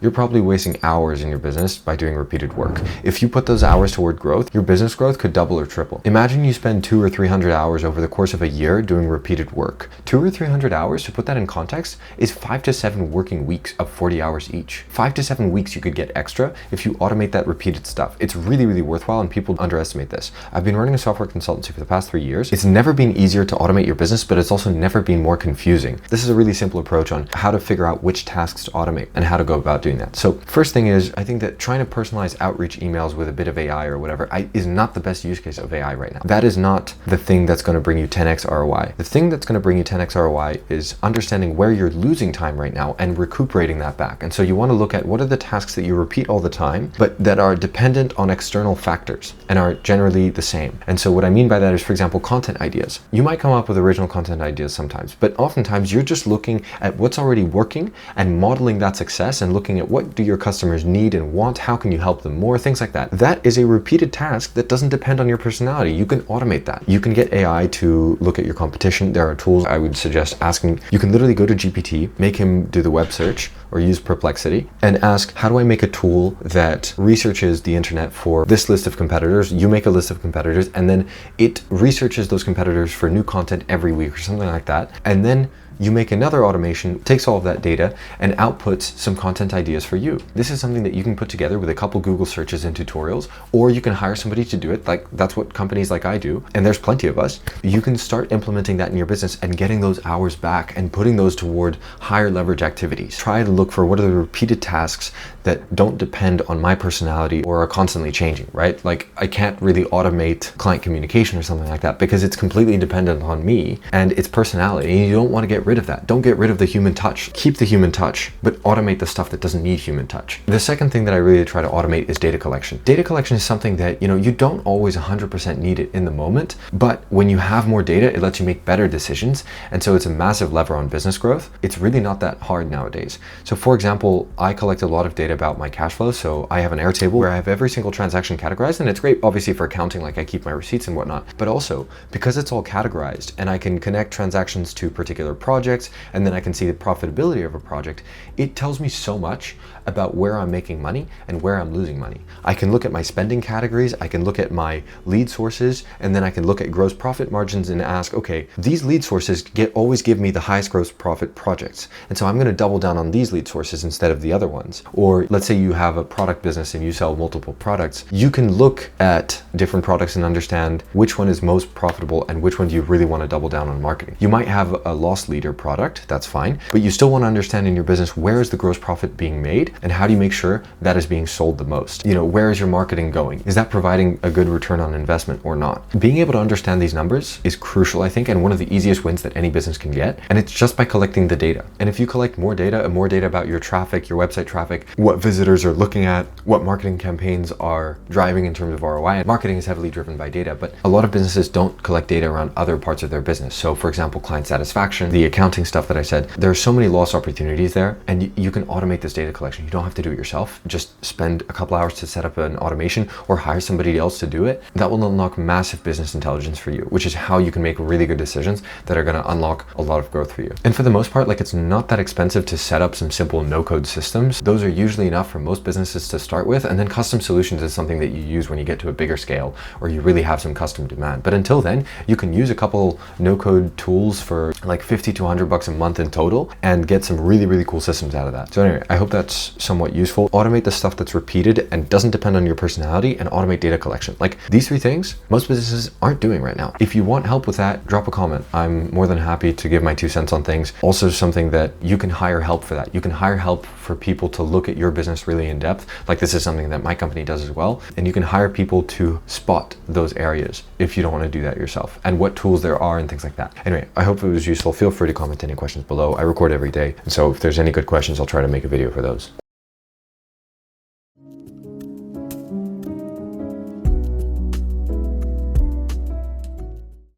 you're probably wasting hours in your business by doing repeated work. If you put those hours toward growth, your business growth could double or triple. Imagine you spend 200 or 300 hours over the course of a year doing repeated work. 200 or 300 hours, to put that in context, is 5 to 7 working weeks of 40 hours each. 5 to 7 weeks you could get extra if you automate that repeated stuff. It's really, really worthwhile, and people underestimate this. I've been running a software consultancy for the past 3 years. It's never been easier to automate your business, but it's also never been more confusing. This is a really simple approach on how to figure out which tasks to automate and how to go about doing that. So first thing is, I think that trying to personalize outreach emails with a bit of AI or whatever is not the best use case of AI right now. That is not the thing that's going to bring you 10x ROI. The thing that's going to bring you 10x ROI is understanding where you're losing time right now and recuperating that back. And so you want to look at what are the tasks that you repeat all the time, but that are dependent on external factors and are generally the same. And so what I mean by that is, for example, content ideas. You might come up with original content ideas sometimes, but oftentimes you're just looking at what's already working and modeling that success and looking at what do your customers need and want, how can you help them more, things like that. That is a repeated task that doesn't depend on your personality. You can automate that. You can get AI to look at your competition. There are tools I would suggest asking. You can literally go to GPT, make him do the web search or use Perplexity and ask, how do I make a tool that researches the internet for this list of competitors? You make a list of competitors and then it researches those competitors for new content every week or something like that. And then you make another automation, takes all of that data and outputs some content ideas for you. This is something that you can put together with a couple Google searches and tutorials, or you can hire somebody to do it. Like that's what companies like I do, and there's plenty of us. You can start implementing that in your business and getting those hours back and putting those toward higher leverage activities. Try to look for what are the repeated tasks that don't depend on my personality or are constantly changing, right? Like I can't really automate client communication or something like that because it's completely dependent on me and its personality, and you don't want to get rid of that. Don't get rid of the human touch. Keep the human touch, but automate the stuff that doesn't need human touch. The second thing that I really try to automate is data collection. Data collection is something that, you don't always 100% need it in the moment, but when you have more data, it lets you make better decisions. And so it's a massive lever on business growth. It's really not that hard nowadays. So for example, I collect a lot of data about my cash flow. So I have an Airtable where I have every single transaction categorized, and it's great obviously for accounting, like I keep my receipts and whatnot, but also because it's all categorized and I can connect transactions to particular projects, and then I can see the profitability of a project, it tells me so much about where I'm making money and where I'm losing money. I can look at my spending categories, I can look at my lead sources, and then I can look at gross profit margins and ask, okay, these lead sources always give me the highest gross profit projects. And so I'm going to double down on these lead sources instead of the other ones. Or let's say you have a product business and you sell multiple products. You can look at different products and understand which one is most profitable and which one do you really want to double down on marketing. You might have a loss leader product, that's fine, but you still want to understand in your business, where is the gross profit being made and how do you make sure that is being sold the most? Where is your marketing going? Is that providing a good return on investment or not? Being able to understand these numbers is crucial, I think, and one of the easiest wins that any business can get. And it's just by collecting the data. And if you collect more data and more data about your traffic, your website traffic, what visitors are looking at, what marketing campaigns are driving in terms of ROI, and marketing is heavily driven by data, but a lot of businesses don't collect data around other parts of their business. So for example, client satisfaction, the accounting stuff that I said, there are so many lost opportunities there, and you can automate this data collection. You don't have to do it yourself. Just spend a couple hours to set up an automation or hire somebody else to do it. That will unlock massive business intelligence for you, which is how you can make really good decisions that are going to unlock a lot of growth for you. And for the most part, it's not that expensive to set up some simple no-code systems. Those are usually enough for most businesses to start with, and then custom solutions is something that you use when you get to a bigger scale or you really have some custom demand. But until then, you can use a couple no-code tools for like 50 to 100 bucks a month in total and get some really, really cool systems out of that. So anyway, I hope that's somewhat useful. Automate the stuff that's repeated and doesn't depend on your personality, and automate data collection. Like these three things, most businesses aren't doing right now. If you want help with that, drop a comment. I'm more than happy to give my 2 cents on things. Also something that you can hire help for that. You can hire help for people to look at your business really in depth. Like this is something that my company does as well. And you can hire people to spot those areas if you don't want to do that yourself, and what tools there are and things like that. Anyway, I hope it was useful. Feel free to comment any questions below. I record every day, and so if there's any good questions, I'll try to make a video for those.